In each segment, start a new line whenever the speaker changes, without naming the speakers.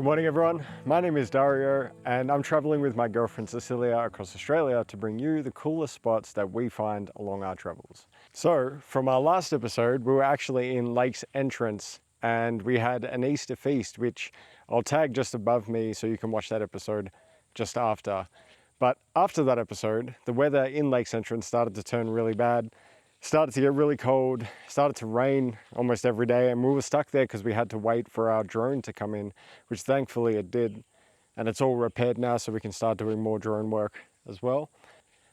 Good morning everyone, my name is Dario and I'm traveling with my girlfriend Cecilia across Australia to bring you the coolest spots that we find along our travels. So from our last episode we were actually in Lake's entrance and we had an Easter feast, which I'll tag just above me so you can watch that episode just after. But after that episode, the weather in Lake's entrance started to turn really bad. Started to get really cold, started to rain almost every day, and we were stuck there because we had to wait for our drone to come in, which thankfully it did. And it's all repaired now so we can start doing more drone work as well.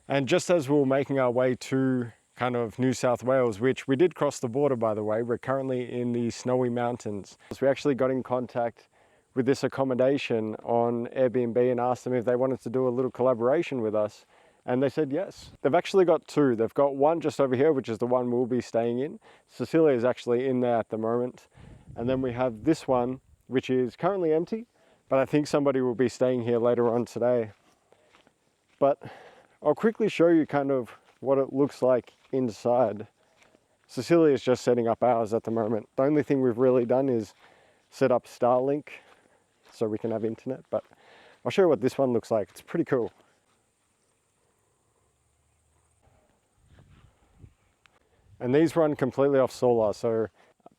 And just as we were making our way to kind of New South Wales, which we did cross the border by the way, we're currently in the Snowy Mountains. So we actually got in contact with this accommodation on Airbnb and asked them if they wanted to do a little collaboration with us. And they said yes. They've actually got two. They've got one just over here, which is the one we'll be staying in. Cecilia is actually in there at the moment. And then we have this one, which is currently empty, but I think somebody will be staying here later on today. But I'll quickly show you kind of what it looks like inside. Cecilia is just setting up ours at the moment. The only thing we've really done is set up Starlink so we can have internet, but I'll show you what this one looks like. It's pretty cool. And these run completely off solar, so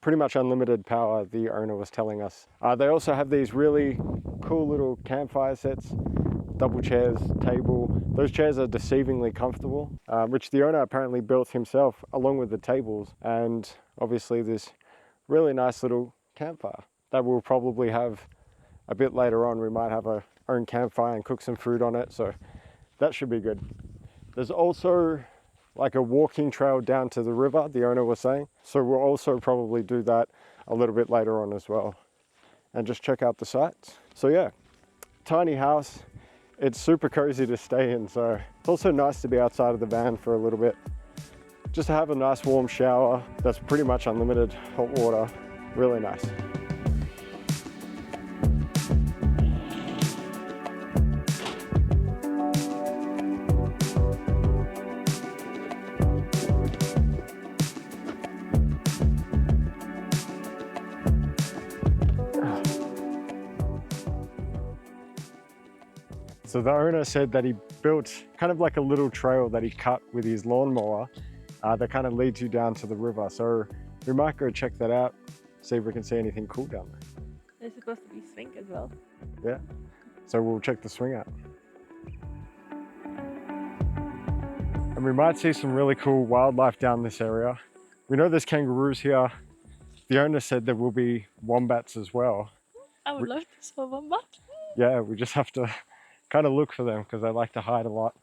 pretty much unlimited power, the owner was telling us. They also have these really cool little campfire sets, double chairs, table. Those chairs are deceivingly comfortable, which the owner apparently built himself along with the tables. And obviously this really nice little campfire that we'll probably have a bit later on. We might have our own campfire and cook some food on it, so that should be good. There's also like a walking trail down to the river, the owner was saying. So we'll also probably do that a little bit later on as well and just check out the sights. So yeah, tiny house. It's super cozy to stay in. So it's also nice to be outside of the van for a little bit. Just to have a nice warm shower. That's pretty much unlimited hot water. Really nice. So the owner said that he built kind of like a little trail that he cut with his lawnmower that kind of leads you down to the river. So we might go check that out, see if we can see anything cool down there.
There's supposed to be swing as well.
Yeah, so we'll check the swing out. And we might see some really cool wildlife down this area. We know there's kangaroos here. The owner said there will be wombats as well.
I would love to see a wombat.
Yeah, we just have to kind of look for them because they like to hide a lot.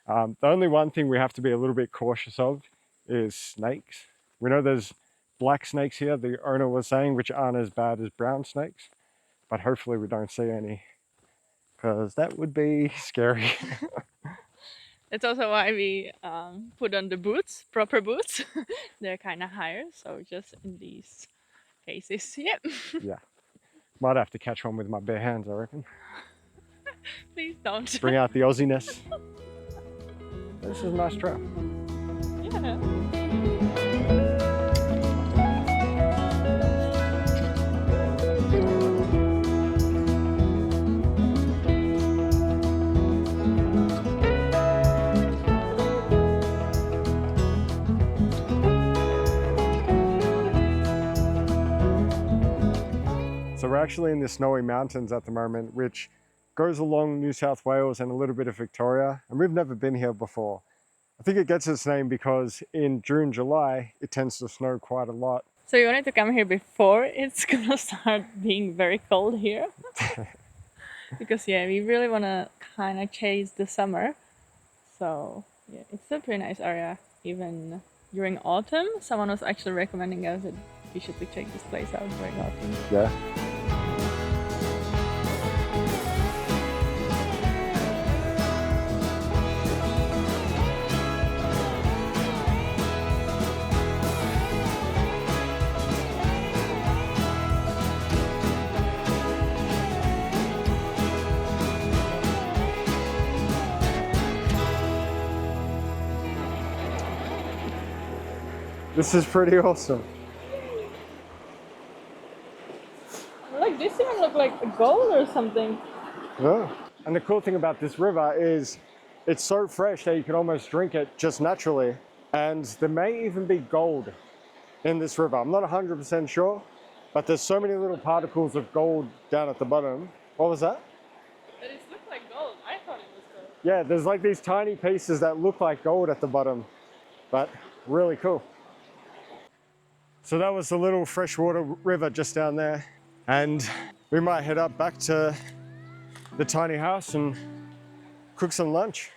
The only one thing we have to be a little bit cautious of is snakes. We know there's black snakes here, the owner was saying, which aren't as bad as brown snakes, but hopefully we don't see any because that would be scary.
That's also why we put on the boots, proper boots. They're kind of higher, so just in these cases, yep.
Yeah, might have to catch one with my bare hands, I reckon.
Please don't.
Bring out the Aussie-ness. This is a nice trail.
Yeah.
So we're actually in the Snowy Mountains at the moment, which goes along New South Wales and a little bit of Victoria, and we've never been here before. I think it gets its name because in June, July, it tends to snow quite a lot.
So you wanted to come here before it's gonna start being very cold here? Because yeah, we really want to kind of chase the summer. So yeah, it's a pretty nice area. Even during autumn, someone was actually recommending us that we should check this place out during autumn.
Yeah. This is pretty awesome.
Like this even look like a gold or something.
Yeah. And the cool thing about this river is it's so fresh that you can almost drink it just naturally. And there may even be gold in this river. I'm not 100% sure, but there's so many little particles of gold down at the bottom. What was that?
But it looked like gold. I thought it was gold.
Yeah, there's like these tiny pieces that look like gold at the bottom, but really cool. So that was the little freshwater river just down there. And we might head up back to the tiny house and cook some lunch.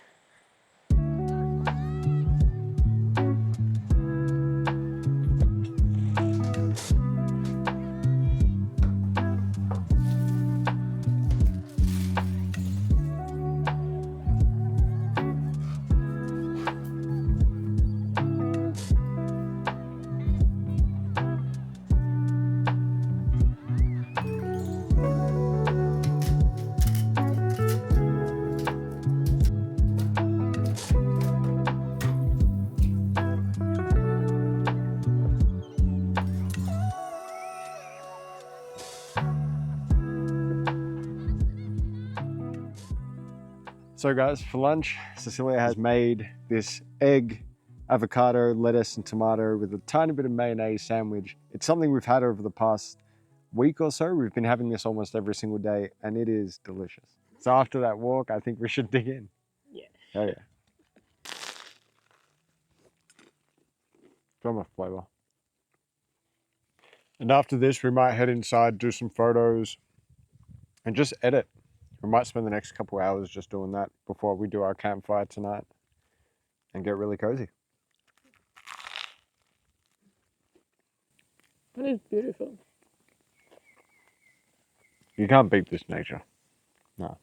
So guys, for lunch, Cecilia has made this egg, avocado, lettuce and tomato with a tiny bit of mayonnaise sandwich. It's something we've had over the past week or so. We've been having this almost every single day and it is delicious. So after that walk, I think we should dig in.
Yeah.
Oh yeah. So much flavor. And after this, we might head inside, do some photos and just edit. We might spend the next couple hours just doing that before we do our campfire tonight and get really cozy.
That is beautiful.
You can't beat this nature. No.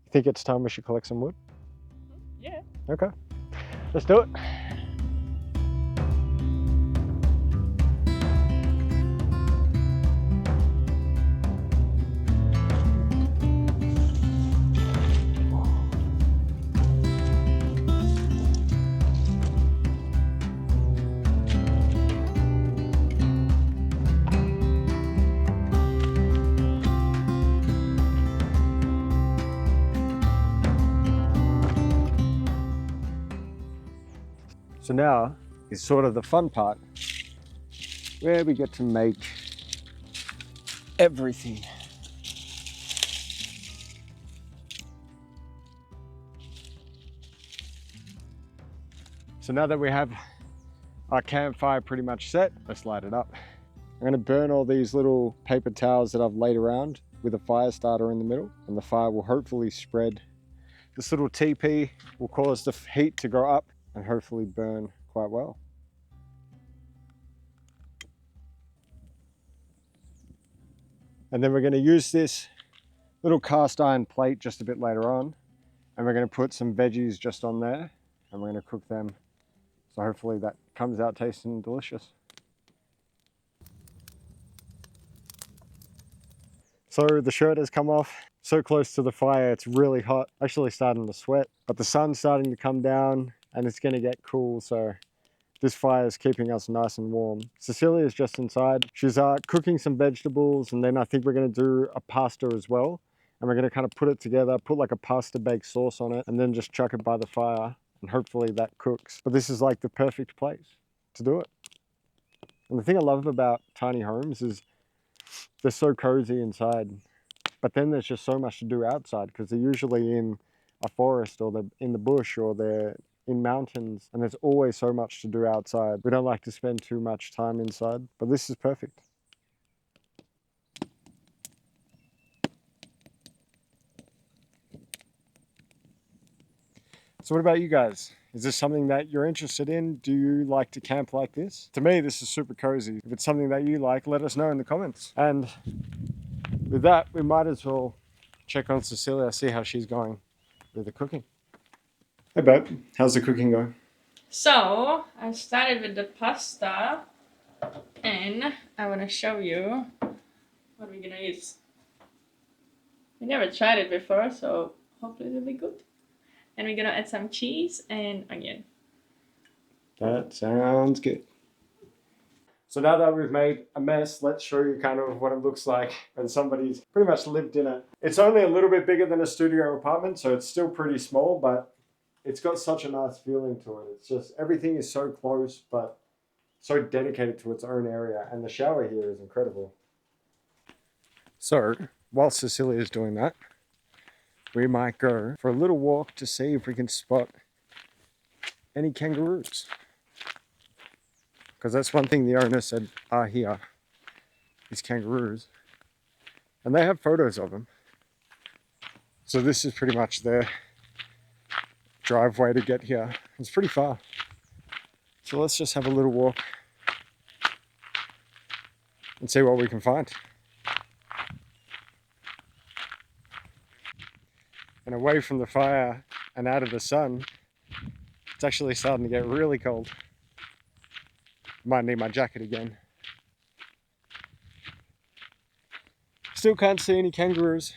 You think it's time we should collect some wood?
Yeah.
Okay, let's do it. So now is sort of the fun part where we get to make everything. So now that we have our campfire pretty much set, let's light it up. I'm going to burn all these little paper towels that I've laid around with a fire starter in the middle, and the fire will hopefully spread. This little teepee will cause the heat to go up and hopefully burn quite well. And then we're going to use this little cast iron plate just a bit later on, and we're going to put some veggies just on there and we're going to cook them. So hopefully that comes out tasting delicious. So the shirt has come off, so close to the fire, it's really hot, actually starting to sweat, but the sun's starting to come down and it's gonna get cool, so this fire is keeping us nice and warm. Cecilia's just inside. She's cooking some vegetables, and then I think we're gonna do a pasta as well. And we're gonna kind of put it together, put like a pasta baked sauce on it, and then just chuck it by the fire, and hopefully that cooks. But this is like the perfect place to do it. And the thing I love about tiny homes is they're so cozy inside, but then there's just so much to do outside because they're usually in a forest or they're in the bush or they're in mountains, and there's always so much to do outside. We don't like to spend too much time inside, but this is perfect. So what about you guys? Is this something that you're interested in? Do you like to camp like this? To me, this is super cozy. If it's something that you like, let us know in the comments. And with that, we might as well check on Cecilia, see how she's going with the cooking. Hey babe, how's the cooking going?
So I started with the pasta, and I want to show you what we're gonna use. We never tried it before, so hopefully it'll be good. And we're gonna add some cheese and onion.
That sounds good. So now that we've made a mess, let's show you kind of what it looks like when somebody's pretty much lived in it. It's only a little bit bigger than a studio apartment, so it's still pretty small, but it's got such a nice feeling to it. It's just, everything is so close, but so dedicated to its own area. And the shower here is incredible. So, while Cecilia is doing that, we might go for a little walk to see if we can spot any kangaroos. Because that's one thing the owner said are here, is kangaroos. And they have photos of them. So this is pretty much their driveway to get here. It's pretty far. So let's just have a little walk and see what we can find. And away from the fire and out of the sun, it's actually starting to get really cold. Might need my jacket again. Still can't see any kangaroos.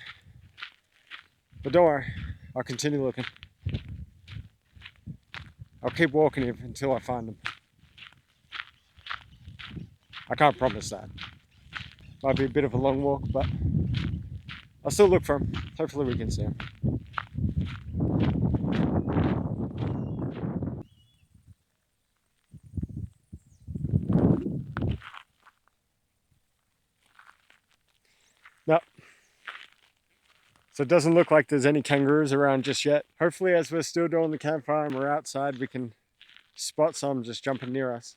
But don't worry, I'll continue looking. I'll keep walking until I find them. I can't promise that. Might be a bit of a long walk, but I'll still look for them. Hopefully we can see them. No. So it doesn't look like there's any kangaroos around just yet. Hopefully as we're still doing the campfire and we're outside, we can spot some just jumping near us.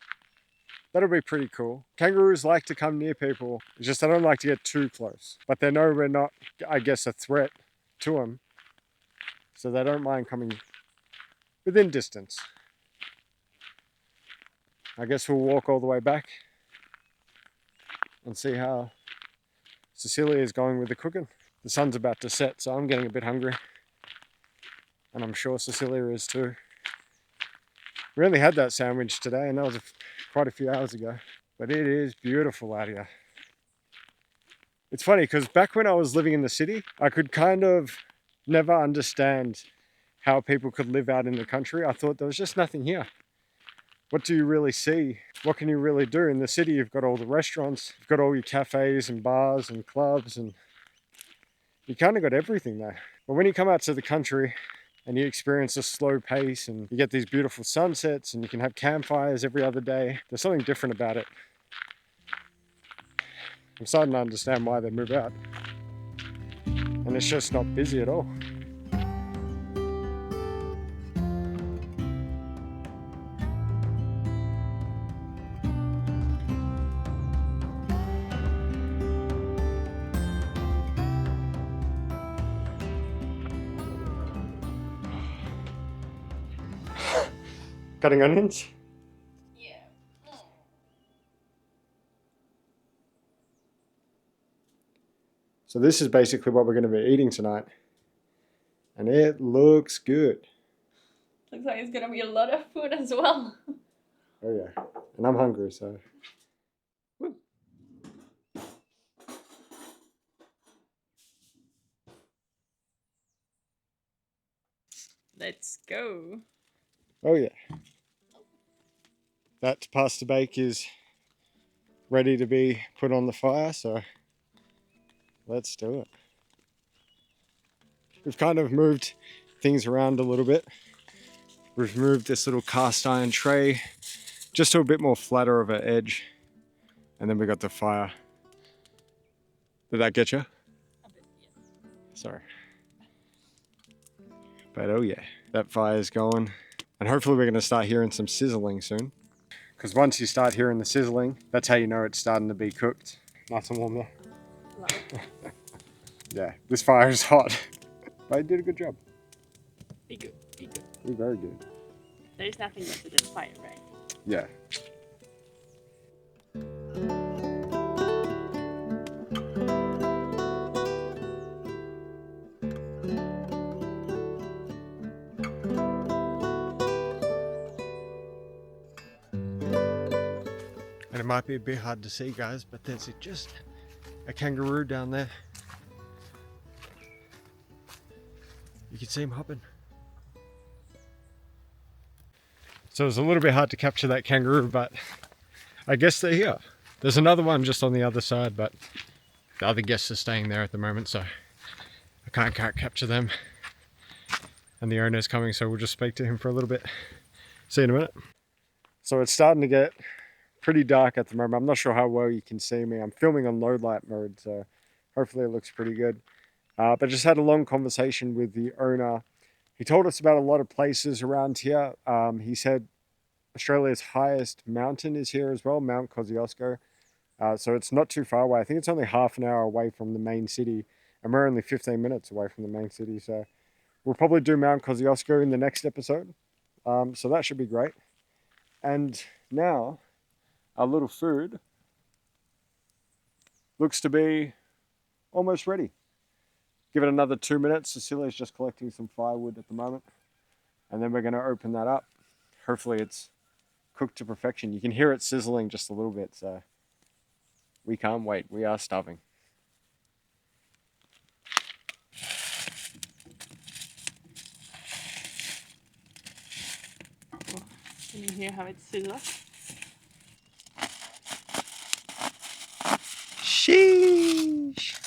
That'll be pretty cool. Kangaroos like to come near people. It's just I don't like to get too close. But they know we're not, I guess, a threat to them. So they don't mind coming within distance. I guess we'll walk all the way back and see how Cecilia is going with the cooking. The sun's about to set, so I'm getting a bit hungry. And I'm sure Cecilia is too. We only had that sandwich today, and that was quite a few hours ago. But it is beautiful out here. It's funny, because back when I was living in the city, I could kind of never understand how people could live out in the country. I thought there was just nothing here. What do you really see? What can you really do? In the city, you've got all the restaurants, you've got all your cafes and bars and clubs, and you kind of got everything there. But when you come out to the country and you experience a slow pace and you get these beautiful sunsets and you can have campfires every other day, there's something different about it. I'm starting to understand why they move out. And it's just not busy at all. Cutting onions?
Yeah.
So this is basically what we're going to be eating tonight. And it looks good.
Looks like it's gonna be a lot of food as well.
Oh yeah. And I'm hungry, so. Woo.
Let's go.
Oh yeah. That pasta bake is ready to be put on the fire, so let's do it. We've kind of moved things around a little bit. We've moved this little cast iron tray just to a bit more flatter of an edge. And then we got the fire. Did that get you?
A bit, yeah.
Sorry. But oh yeah, that fire's going. And hopefully we're going to start hearing some sizzling soon. Because once you start hearing the sizzling, that's how you know it's starting to be cooked. Nice and warm there. Yeah, this fire is hot. But I did a good job.
Be good, be good.
You're very good.
There's nothing better than fire, right?
Yeah. And it might be a bit hard to see, guys, but there's just a kangaroo down there. You can see him hopping. So it was a little bit hard to capture that kangaroo, but I guess they're here. There's another one just on the other side, but the other guests are staying there at the moment, so I can't capture them. And the owner's coming, so we'll just speak to him for a little bit. See you in a minute. So it's starting to get pretty dark at the moment. I'm not sure how well you can see me. I'm filming on low light mode, so hopefully it looks pretty good. But just had a long conversation with the owner. He told us about a lot of places around here. He said Australia's highest mountain is here as well, Mount Kosciuszko. So it's not too far away. I think it's only half an hour away from the main city, and we're only 15 minutes away from the main city. So we'll probably do Mount Kosciuszko in the next episode. So that should be great. And now our little food looks to be almost ready. Give it another 2 minutes. Cecilia's just collecting some firewood at the moment. And then we're going to open that up. Hopefully it's cooked to perfection. You can hear it sizzling just a little bit, so we can't wait. We are starving.
Can you hear how it sizzles?
Sheesh!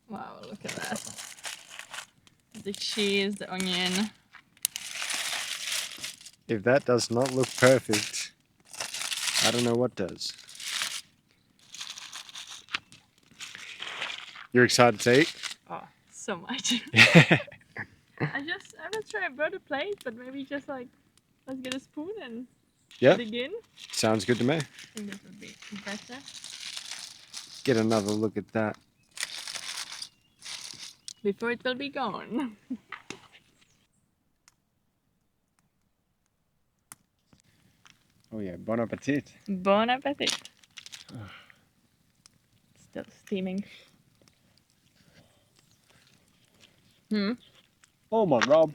Wow, look at that. The cheese, the onion.
If that does not look perfect, I don't know what does. You're excited to eat?
Oh, so much. I'm not sure I brought a plate, but maybe just like, let's get a spoon and dig in.
Sounds good to me.
I think this would be better.
Get another look at that.
Before it will be gone.
Oh yeah, bon appetit.
Bon appetit. Still steaming.
Oh my God.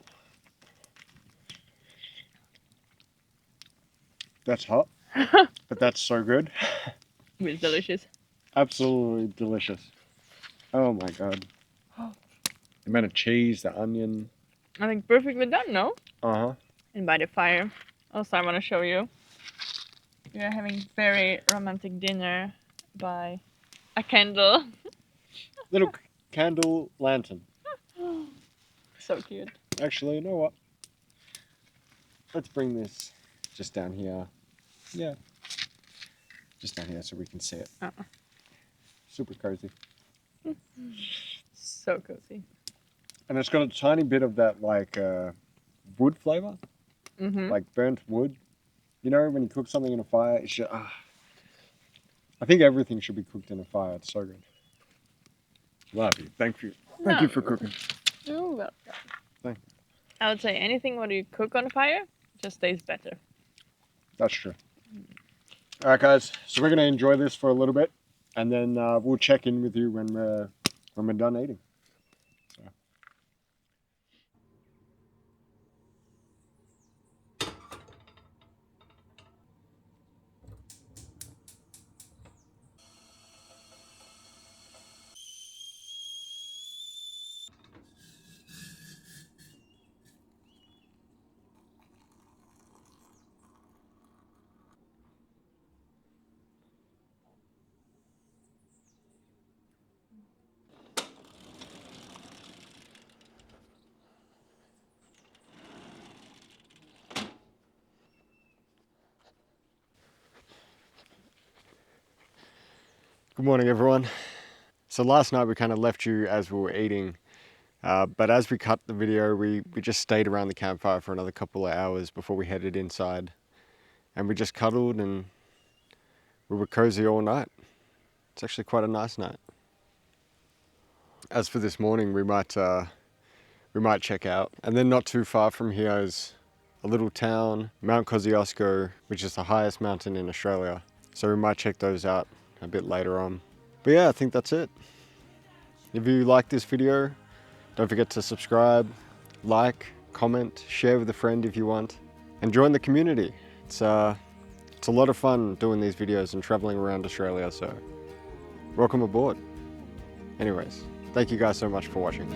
That's hot, but that's so good.
It's delicious.
Absolutely delicious. Oh my God. The amount of cheese, the onion.
I think perfectly done, no?
Uh-huh.
And by the fire. Also, I want to show you. We are having very romantic dinner by a candle.
Little candle lantern.
So cute.
Actually, you know what? Let's bring this just down here. Yeah. Just down here so we can see it. Super cozy.
So cozy.
And it's got a tiny bit of that like wood flavor. Like burnt wood. You know, when you cook something in a fire, it should, I think everything should be cooked in a fire. It's so good. Love you. Thank you. Thank you for cooking.
You're welcome.
Thank you.
I would say anything what you cook on fire just tastes better.
That's true. All right, guys. So we're going to enjoy this for a little bit, and then we'll check in with you when we're done eating. So. Good morning, everyone. So last night we kind of left you as we were eating, but as we cut the video, we just stayed around the campfire for another couple of hours before we headed inside, and we just cuddled and we were cozy all night. It's actually quite a nice night. As for this morning, we might check out, and then not too far from here is a little town, Mount Kosciuszko, which is the highest mountain in Australia. So we might check those out a bit later on. But yeah, I think that's it. If you like this video, don't forget to subscribe, like, comment, share with a friend if you want, and join the community. It's a lot of fun doing these videos and traveling around Australia, so welcome aboard. Anyways, thank you guys so much for watching.